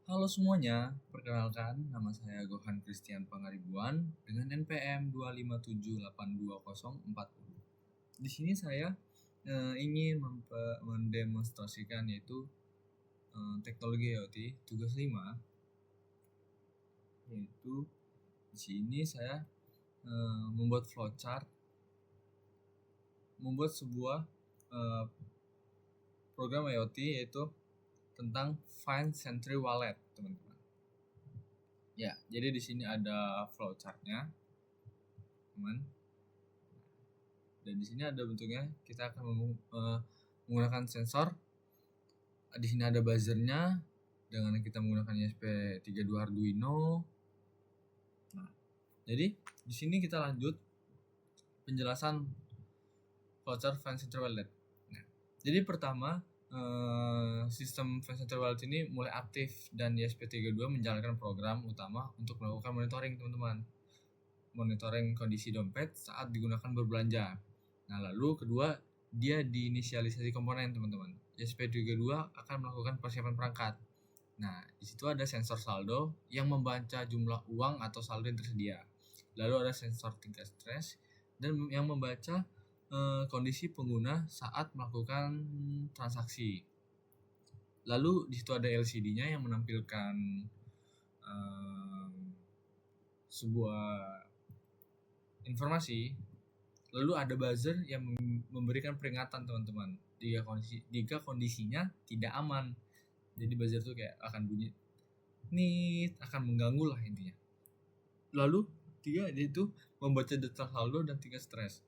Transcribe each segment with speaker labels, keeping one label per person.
Speaker 1: Halo semuanya, perkenalkan nama saya Gohan Christian Pangaribuan dengan NPM 257824040. Di sini saya ingin mendemonstrasikan yaitu teknologi IoT tugas 5, yaitu di sini saya membuat flowchart, membuat sebuah program IoT yaitu tentang Find Sentry Wallet, teman-teman. Ya, jadi di sini ada flowchartnya, teman. Dan di sini ada bentuknya. Kita akan menggunakan sensor. Di sini ada buzzernya dengan kita menggunakan ESP32 Arduino. Nah, jadi di sini kita lanjut penjelasan flowchart Find Sentry Wallet. Nah, jadi pertama sistem Find Sentry Wallet ini mulai aktif dan ESP32 menjalankan program utama untuk melakukan monitoring, teman-teman. Monitoring kondisi dompet saat digunakan berbelanja. Nah, lalu kedua, dia diinisialisasi komponen, teman-teman. ESP32 akan melakukan persiapan perangkat. Nah, di situ ada sensor saldo yang membaca jumlah uang atau saldo yang tersedia. Lalu ada sensor tingkat stres dan yang membaca kondisi pengguna saat melakukan transaksi. Lalu di situ ada LCD-nya yang menampilkan sebuah informasi. Lalu ada buzzer yang memberikan peringatan, teman-teman, jika kondisinya tidak aman. Jadi buzzer itu kayak akan bunyi nit, akan mengganggu lah intinya. Lalu dia itu membaca data saldo dan tingkat stres.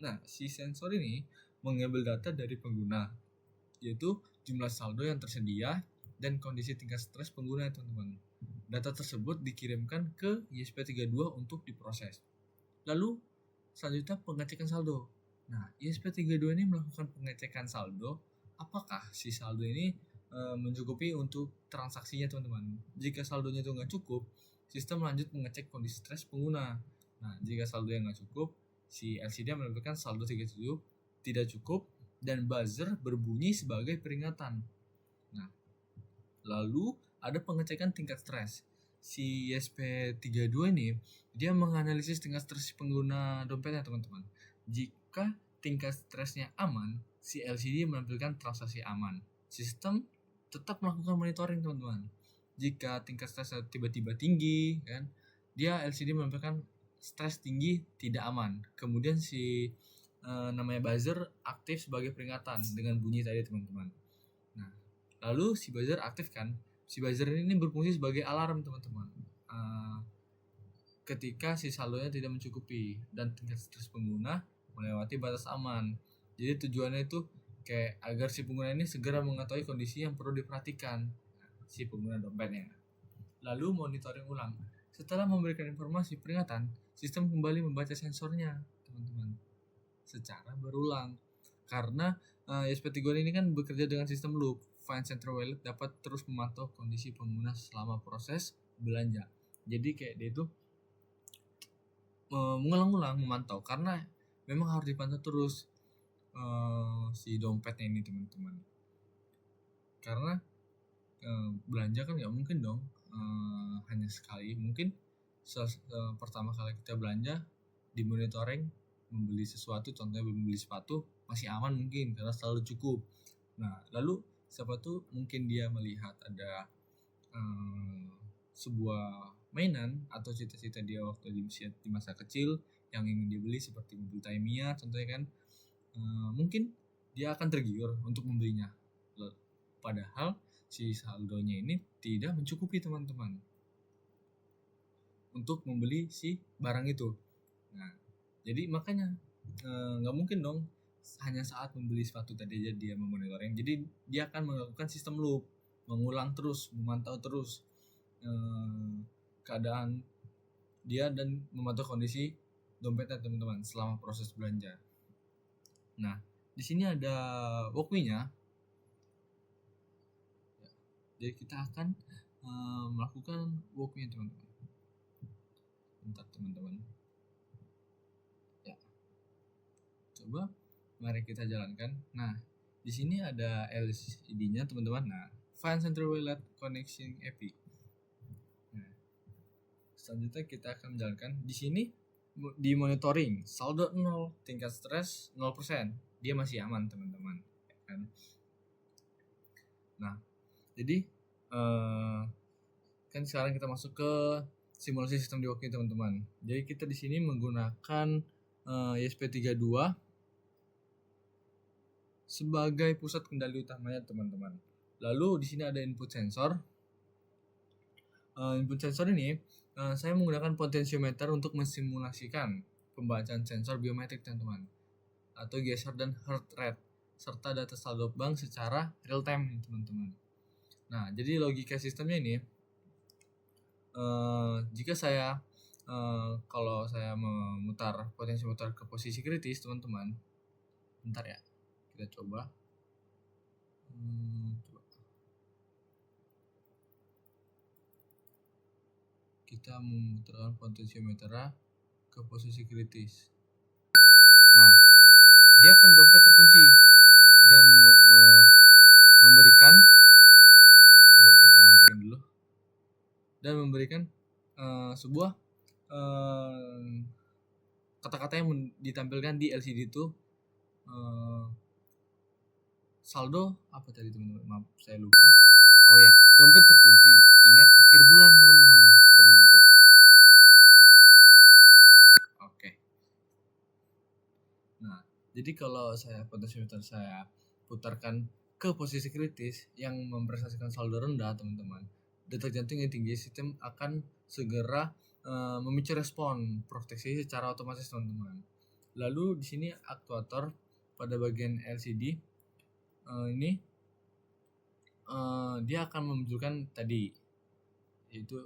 Speaker 1: Nah, si sensor ini mengambil data dari pengguna, yaitu jumlah saldo yang tersedia dan kondisi tingkat stres pengguna, teman-teman. Data tersebut dikirimkan ke ESP32 untuk diproses. Lalu selanjutnya pengecekan saldo. Nah, ESP32 ini melakukan pengecekan saldo. Apakah si saldo ini mencukupi untuk transaksinya, teman-teman? Jika saldonya itu nggak cukup, sistem lanjut mengecek kondisi stres pengguna. Nah, jika saldo yang nggak cukup, si LCD menampilkan saldo 37 tidak cukup dan buzzer berbunyi sebagai peringatan. Nah, lalu ada pengecekan tingkat stres. Si ESP32 ini dia menganalisis tingkat stres pengguna dompetnya, teman-teman. Jika tingkat stresnya aman, si LCD menampilkan transaksi aman. Sistem tetap melakukan monitoring, teman-teman. Jika tingkat stresnya tiba-tiba tinggi, kan, dia LCD menampilkan stres tinggi tidak aman. Kemudian si namanya buzzer aktif sebagai peringatan dengan bunyi tadi, teman-teman. Nah, lalu si buzzer aktif kan. Si buzzer ini berfungsi sebagai alarm, teman-teman. Ketika si saldonya tidak mencukupi dan tingkat stres pengguna melewati batas aman. Jadi tujuannya itu kayak agar si pengguna ini segera mengetahui kondisi yang perlu diperhatikan si pengguna dompetnya. Lalu monitoring ulang. Setelah memberikan informasi peringatan, sistem kembali membaca sensornya, teman-teman, secara berulang. Karena ESP32 ini kan bekerja dengan sistem loop. Find Sentry Wallet dapat terus memantau kondisi pengguna selama proses belanja. Jadi kayak dia itu mengulang-ulang memantau karena memang harus dipantau terus si dompetnya ini, teman-teman. Karena belanja kan nggak mungkin dong hanya sekali. Mungkin pertama kali kita belanja di monitoring membeli sesuatu, contohnya membeli sepatu, masih aman mungkin karena selalu cukup. Nah, lalu siapa tuh mungkin dia melihat ada sebuah mainan atau cita-cita dia waktu di masa kecil yang ingin dibeli seperti mobil Tamiya contohnya kan, mungkin dia akan tergiur untuk membelinya. Padahal si saldonya ini tidak mencukupi, teman-teman, untuk membeli si barang itu. Nah, jadi makanya nggak mungkin dong hanya saat membeli sepatu tadi aja dia memonitoring. Jadi dia akan melakukan sistem loop, mengulang terus, memantau terus keadaan dia dan memantau kondisi dompetnya, teman-teman, selama proses belanja. Nah, di sini ada walkme-nya. Jadi kita akan melakukan walkme, teman-teman. Bentar, teman-teman. Ya. Coba mari kita jalankan. Nah, di sini ada LCD-nya, teman-teman. Nah, Find Central Wallet Connection API. Nah, selanjutnya kita akan menjalankan di sini di monitoring saldo 0, tingkat stres 0%. Dia masih aman teman-teman. Nah, jadi kan sekarang kita masuk ke simulasi sistem di Woki teman-teman. Jadi kita di sini menggunakan ESP32 sebagai pusat kendali utamanya teman-teman. Lalu di sini ada input sensor. Input sensor ini saya menggunakan potensiometer untuk mensimulasikan pembacaan sensor biometrik teman-teman, atau geser dan heart rate, serta data saldo bank secara real time teman-teman. Nah, jadi logika sistemnya ini, jika saya kalau saya memutar potensiometer ke posisi kritis teman-teman, bentar ya, kita coba. Kita memutarkan potensiometer ke posisi kritis. Nah, dia akan dompet terkunci dan memberikan, coba kita matikan dulu, dan memberikan sebuah kata-kata yang ditampilkan di LCD itu saldo apa tadi teman-teman, maaf saya lupa. Oh ya, dompet terkunci, ingat akhir bulan teman-teman, seperti itu. Oke. Nah, jadi kalau saya potensiometer saya putarkan ke posisi kritis yang mempresentasikan saldo rendah teman-teman, detak jantung yang tinggi, sistem akan segera memicu respon proteksi secara otomatis teman-teman. Lalu di sini aktuator pada bagian LCD ini dia akan memunculkan tadi, yaitu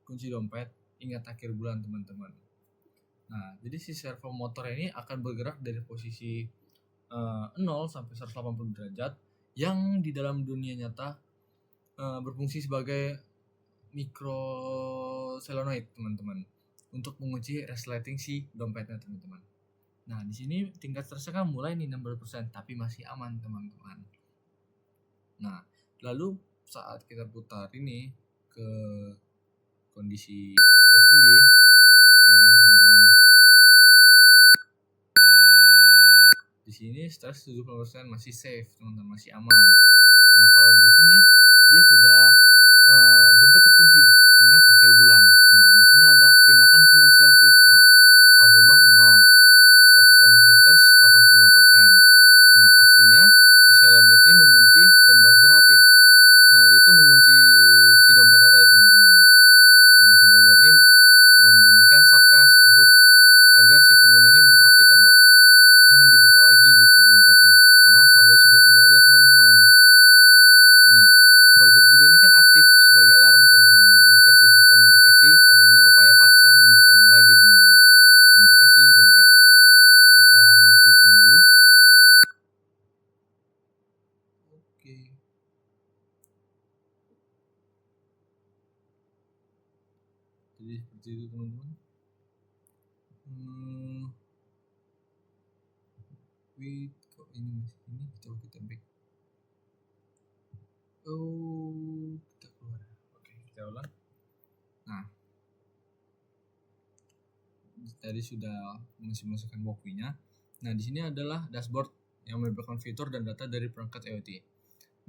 Speaker 1: kunci dompet, ingat akhir bulan teman-teman. Nah, jadi si servo motor ini akan bergerak dari posisi 0 sampai 180 derajat yang di dalam dunia nyata berfungsi sebagai micro solenoid teman-teman, untuk mengunci resleting si dompetnya teman-teman. Nah, di sini tingkat stresnya kan mulai nih 60%, tapi masih aman teman-teman. Nah, lalu saat kita putar ini ke kondisi stres tinggi, ya kan teman-teman. Di sini stres 70% masih safe teman-teman, masih aman. Nah, kalau di sini dia sudah dompet terkunci, ingat akhir bulan. Nah, di sini ada peringatan finansial kritikal, saldo bank 0, status emosi stres 85%. Nah, aksinya si solenoid ini mengunci dan buzzer aktif, yaitu mengunci si dompetnya tadi teman-teman. Nah, si buzzer ini membunyikan sarkas untuk agar si pengguna ini memperhatikan loh, jangan dibuka lagi gitu dompetnya, karena saldo sudah tidak ada teman-teman. Nah, buzzer juga ini kan aktif sebagai alarm teman-teman jika si sistem mendeteksi adanya upaya paksa membukanya lagi teman-teman, membuka si dompet. Kita matikan dulu. Oke. Jadi seperti itu teman-teman. Wait, kok ini masih ini? Coba kita back. Oh, kita keluar. Oke, kita ulang. Nah, tadi sudah mensimulasikan walkway-nya. Nah, di sini adalah dashboard yang merupakan fitur dan data dari perangkat IoT.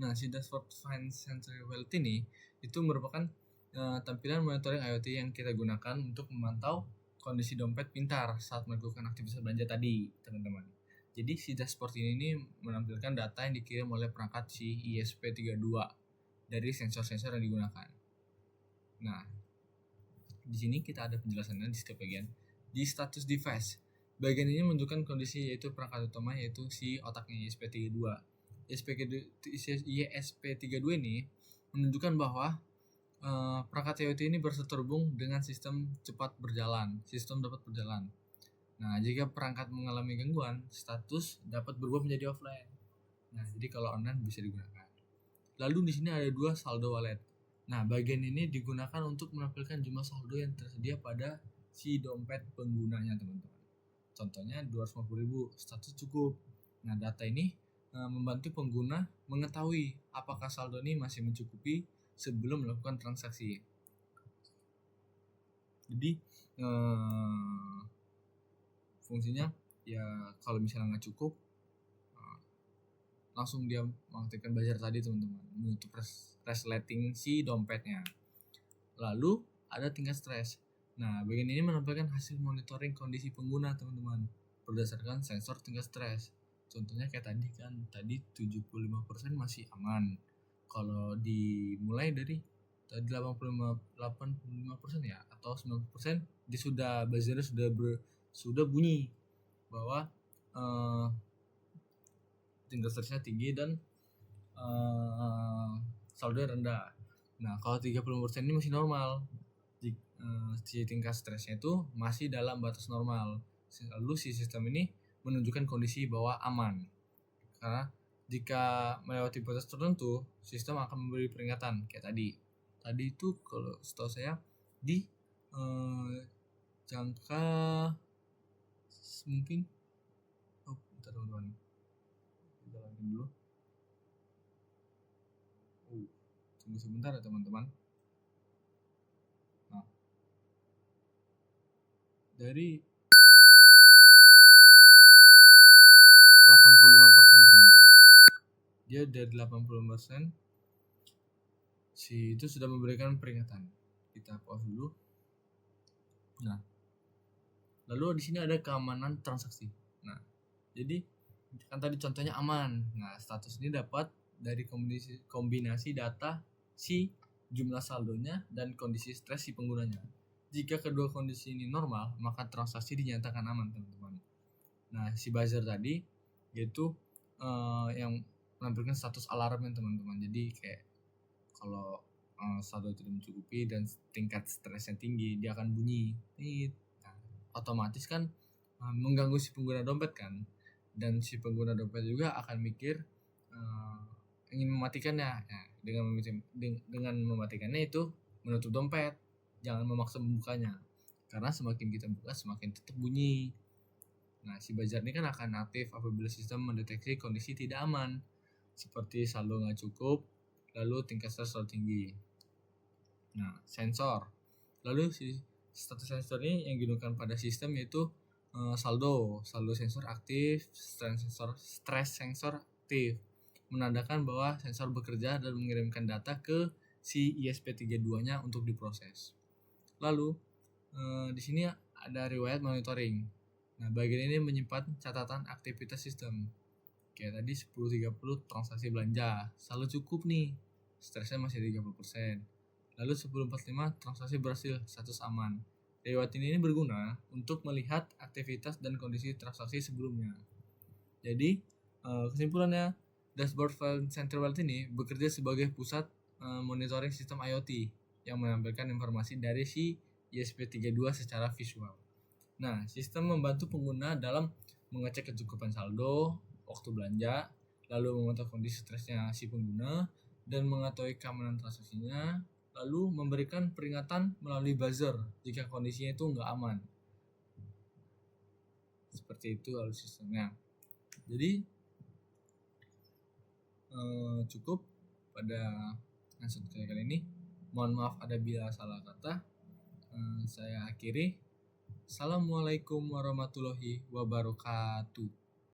Speaker 1: Nah, si dashboard Find Central Wallet ini itu merupakan tampilan monitoring IoT yang kita gunakan untuk memantau kondisi dompet pintar saat melakukan aktivitas belanja tadi, teman-teman. Jadi si dashboard ini menampilkan data yang dikirim oleh perangkat si ESP32 dari sensor-sensor yang digunakan. Nah, di sini kita ada penjelasannya di setiap bagian. Di status device, bagian ini menunjukkan kondisi yaitu perangkat utama, yaitu si otaknya ESP32. ESP32 ini menunjukkan bahwa perangkat IoT ini terhubung dengan sistem cepat berjalan, sistem dapat berjalan. Nah, jika perangkat mengalami gangguan, status dapat berubah menjadi offline. Nah, jadi kalau online bisa digunakan. Lalu di sini ada 2 saldo wallet. Nah, bagian ini digunakan untuk menampilkan jumlah saldo yang tersedia pada si dompet penggunanya, teman-teman. Contohnya 250.000, status cukup. Nah, data ini membantu pengguna mengetahui apakah saldo ini masih mencukupi sebelum melakukan transaksi. Jadi fungsinya ya kalau misalnya nggak cukup, langsung dia mengaktifkan buzzer tadi teman-teman, menutup resleting si dompetnya. Lalu ada tingkat stres. Nah, bagian ini menampilkan hasil monitoring kondisi pengguna teman-teman berdasarkan sensor tingkat stres. Contohnya kayak tadi kan, tadi 75% masih aman. Kalau dimulai dari 85% ya atau 90%, dia sudah buzzernya sudah bunyi bahwa tingkat stresnya tinggi dan saldonya rendah. Nah, kalau 30% ini masih normal. Si tingkat stresnya itu masih dalam batas normal. Lalu si sistem ini menunjukkan kondisi bahwa aman. Karena jika melewati batas tertentu, sistem akan memberi peringatan kayak tadi. Tadi itu kalau setahu saya di jangka mungkin bentar teman-teman. Kita lagi dulu. Tunggu sebentar ya teman-teman. Nah, dari 85% teman-teman. Dia dari 80% si itu sudah memberikan peringatan. Kita pause dulu. Nah, lalu di sini ada keamanan transaksi. Nah, jadi kan tadi contohnya aman. Nah, status ini dapat dari kombinasi data si jumlah saldonya dan kondisi stres si penggunanya. Jika kedua kondisi ini normal, maka transaksi dinyatakan aman, teman-teman. Nah, si buzzer tadi yaitu yang menampilkan status alarmnya, teman-teman. Jadi kayak kalau saldo tidak mencukupi dan tingkat stresnya tinggi, dia akan bunyi. Nah, otomatis kan mengganggu si pengguna dompet kan, dan si pengguna dompet juga akan mikir ingin mematikannya. Nah, dengan mematikannya itu menutup dompet, jangan memaksa membukanya, karena semakin kita buka semakin tetap bunyi. Nah, si buzzer ini kan akan aktif apabila sistem mendeteksi kondisi tidak aman, seperti saldo nggak cukup, lalu tingkat stres terlalu tinggi. Nah, sensor. Lalu si status sensor ini yang digunakan pada sistem yaitu saldo sensor aktif, stres sensor aktif, menandakan bahwa sensor bekerja dan mengirimkan data ke si ISP32-nya untuk diproses. Lalu di sini ada riwayat monitoring. Nah, bagian ini menyimpan catatan aktivitas sistem. Kayak tadi 10.30 transaksi belanja, saldo cukup nih, stresnya masih 30%. Lalu 10.45 transaksi berhasil, status aman. Riwayat ini berguna untuk melihat aktivitas dan kondisi transaksi sebelumnya. Jadi kesimpulannya, dashboard file center wallet ini bekerja sebagai pusat monitoring sistem IoT yang menampilkan informasi dari si ISP32 secara visual. Nah, sistem membantu pengguna dalam mengecek kecukupan saldo, waktu belanja, lalu memantau kondisi stresnya si pengguna, dan mengetahui keamanan transaksinya, lalu memberikan peringatan melalui buzzer jika kondisinya itu nggak aman. Seperti itu alur sistemnya. Jadi cukup pada episode kali ini. Mohon maaf ada bila salah kata. Saya akhiri. Assalamualaikum warahmatullahi wabarakatuh.